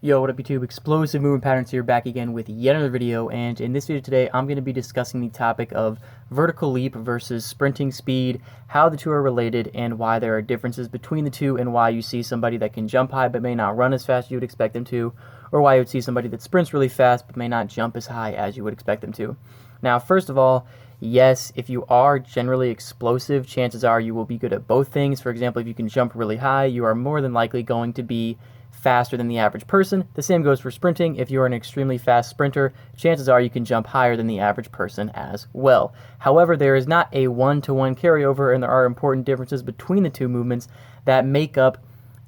Yo, what up YouTube? Explosive Movement Patterns here, back again with yet another video, and in this video today I'm going to be discussing the topic of vertical leap versus sprinting speed, how the two are related, and why there are differences between the two, and why you see somebody that can jump high but may not run as fast as you would expect them to, or why you would see somebody that sprints really fast but may not jump as high as you would expect them to. Now, first of all, yes, if you are generally explosive, chances are you will be good at both things. For example, if you can jump really high, you are more than likely going to be faster than the average person. The same goes for sprinting. If you're an extremely fast sprinter, chances are you can jump higher than the average person as well. However, there is not a one-to-one carryover, and there are important differences between the two movements that make up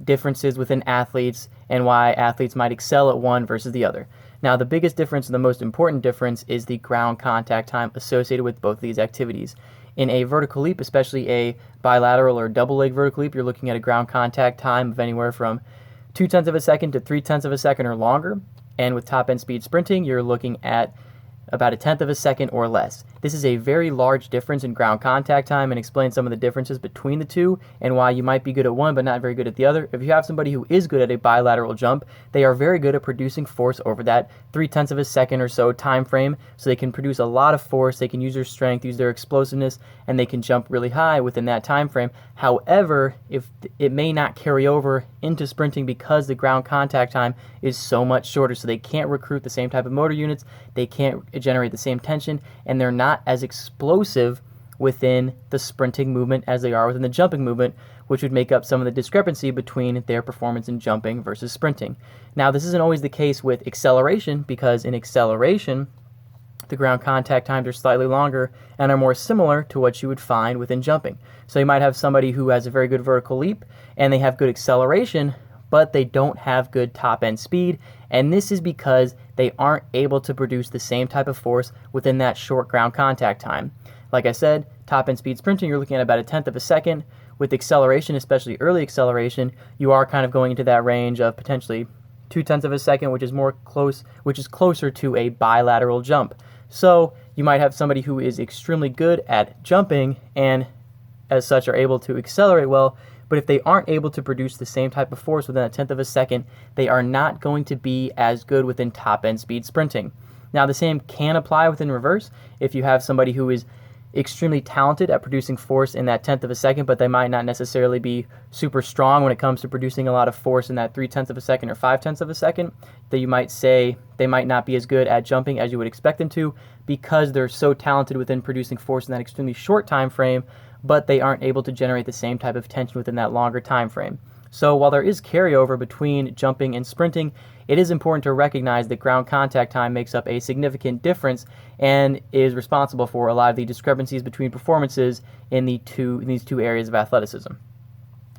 differences within athletes and why athletes might excel at one versus the other. Now, the biggest difference and the most important difference is the ground contact time associated with both of these activities. In a vertical leap, especially a bilateral or double leg vertical leap, you're looking at a ground contact time of anywhere from 0.2 of a second to 0.3 of a second or longer. And with top end speed sprinting, you're looking at about 1/10 of a second or less. This is a very large difference in ground contact time, and explains some of the differences between the two and why you might be good at one but not very good at the other. If you have somebody who is good at a bilateral jump, they are very good at producing force over that 0.3 of a second or so time frame, so they can produce a lot of force, they can use their strength, use their explosiveness, and they can jump really high within that time frame. However, if it may not carry over into sprinting because the ground contact time is so much shorter, so they can't recruit the same type of motor units, they can't generate the same tension, and they're not as explosive within the sprinting movement as they are within the jumping movement, which would make up some of the discrepancy between their performance in jumping versus sprinting. Now, this isn't always the case with acceleration, because in acceleration, the ground contact times are slightly longer and are more similar to what you would find within jumping. So you might have somebody who has a very good vertical leap and they have good acceleration, but they don't have good top end speed, and this is because they aren't able to produce the same type of force within that short ground contact time. Like I said, top end speed sprinting, you're looking at about 1/10 of a second. With acceleration, especially early acceleration, you are kind of going into that range of potentially 0.2 of a second, which is closer to a bilateral jump. So you might have somebody who is extremely good at jumping and as such are able to accelerate well, but if they aren't able to produce the same type of force within 1/10 of a second, they are not going to be as good within top end speed sprinting. Now, the same can apply within reverse. If you have somebody who is extremely talented at producing force in that 1/10 of a second, but they might not necessarily be super strong when it comes to producing a lot of force in that 0.3 of a second or 0.5 of a second, that you might say they might not be as good at jumping as you would expect them to, because they're so talented within producing force in that extremely short time frame, but they aren't able to generate the same type of tension within that longer time frame. So while there is carryover between jumping and sprinting, it is important to recognize that ground contact time makes up a significant difference and is responsible for a lot of the discrepancies between performances in these two areas of athleticism.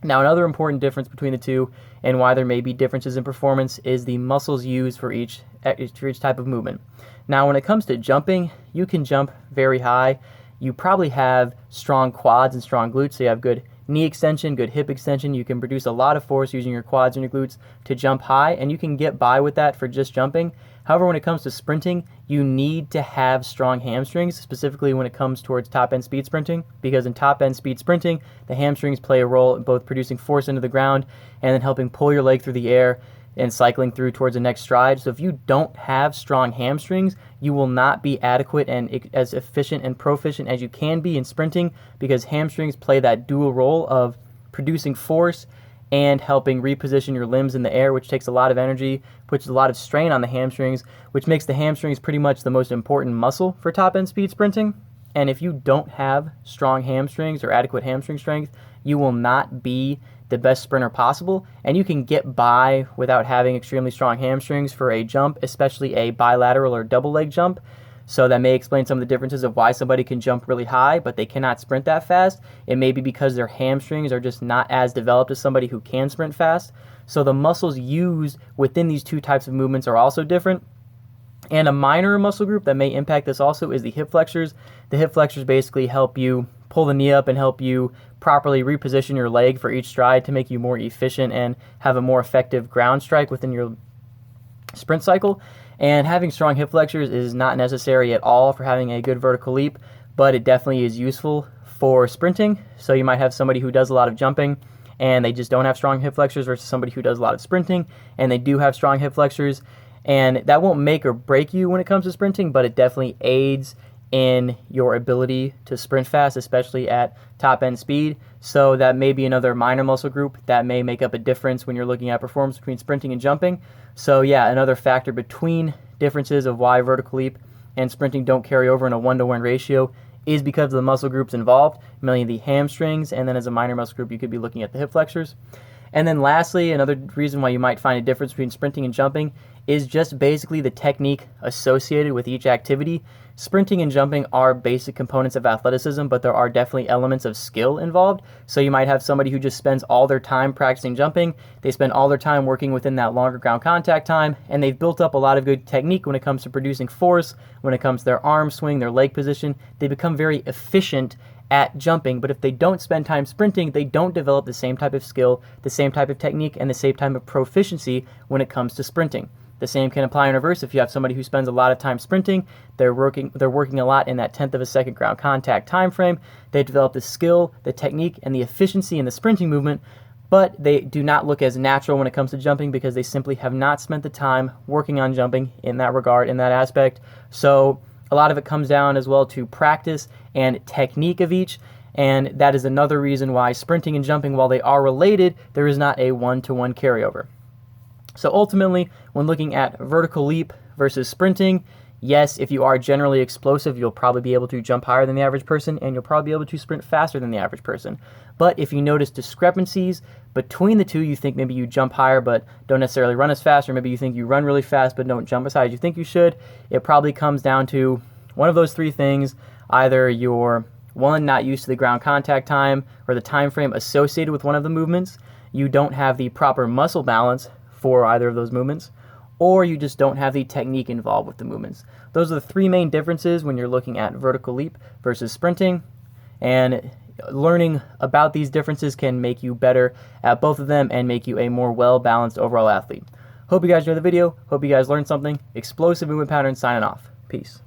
Now, another important difference between the two and why there may be differences in performance is the muscles used for each type of movement. Now, when it comes to jumping, you can jump very high. You probably have strong quads and strong glutes, so you have good knee extension, good hip extension. You can produce a lot of force using your quads and your glutes to jump high, and you can get by with that for just jumping. However, when it comes to sprinting, you need to have strong hamstrings, specifically when it comes towards top-end speed sprinting, because in top-end speed sprinting, the hamstrings play a role in both producing force into the ground and then helping pull your leg through the air and cycling through towards the next stride. So if you don't have strong hamstrings, you will not be adequate and as efficient and proficient as you can be in sprinting, because hamstrings play that dual role of producing force and helping reposition your limbs in the air, which takes a lot of energy, puts a lot of strain on the hamstrings, which makes the hamstrings pretty much the most important muscle for top-end speed sprinting. And if you don't have strong hamstrings or adequate hamstring strength, you will not be the best sprinter possible, and you can get by without having extremely strong hamstrings for a jump, especially a bilateral or double leg jump. So that may explain some of the differences of why somebody can jump really high but they cannot sprint that fast. It may be because their hamstrings are just not as developed as somebody who can sprint fast. So the muscles used within these two types of movements are also different. And a minor muscle group that may impact this also is the hip flexors. The hip flexors basically help you pull the knee up and help you properly reposition your leg for each stride to make you more efficient and have a more effective ground strike within your sprint cycle. And having strong hip flexors is not necessary at all for having a good vertical leap, but it definitely is useful for sprinting. So you might have somebody who does a lot of jumping and they just don't have strong hip flexors versus somebody who does a lot of sprinting and they do have strong hip flexors. And that won't make or break you when it comes to sprinting, but it definitely aids in your ability to sprint fast, especially at top end speed. So that may be another minor muscle group that may make up a difference when you're looking at performance between sprinting and jumping. So yeah, another factor between differences of why vertical leap and sprinting don't carry over in a 1-to-1 ratio is because of the muscle groups involved, mainly the hamstrings, and then as a minor muscle group you could be looking at the hip flexors. And then lastly, another reason why you might find a difference between sprinting and jumping is just basically the technique associated with each activity. Sprinting and jumping are basic components of athleticism, but there are definitely elements of skill involved. So you might have somebody who just spends all their time practicing jumping, they spend all their time working within that longer ground contact time, and they've built up a lot of good technique when it comes to producing force, when it comes to their arm swing, their leg position. They become very efficient at jumping, but if they don't spend time sprinting, they don't develop the same type of skill, the same type of technique, and the same type of proficiency when it comes to sprinting. The same can apply in reverse. If you have somebody who spends a lot of time sprinting, they're working a lot in that 1/10 of a second ground contact time frame. They develop the skill, the technique, and the efficiency in the sprinting movement, but they do not look as natural when it comes to jumping because they simply have not spent the time working on jumping in that regard, in that aspect. So a lot of it comes down as well to practice and technique of each, and that is another reason why sprinting and jumping, while they are related, there is not a 1-to-1 carryover. So ultimately, when looking at vertical leap versus sprinting, yes, if you are generally explosive, you'll probably be able to jump higher than the average person, and you'll probably be able to sprint faster than the average person. But if you notice discrepancies between the two, you think maybe you jump higher but don't necessarily run as fast, or maybe you think you run really fast but don't jump as high as you think you should, it probably comes down to one of those three things. Either you're, one, not used to the ground contact time or the time frame associated with one of the movements, you don't have the proper muscle balance for either of those movements, or you just don't have the technique involved with the movements. Those are the three main differences when you're looking at vertical leap versus sprinting, and learning about these differences can make you better at both of them and make you a more well-balanced overall athlete. Hope you guys enjoyed the video. Hope you guys learned something. Explosive Movement Patterns signing off. Peace.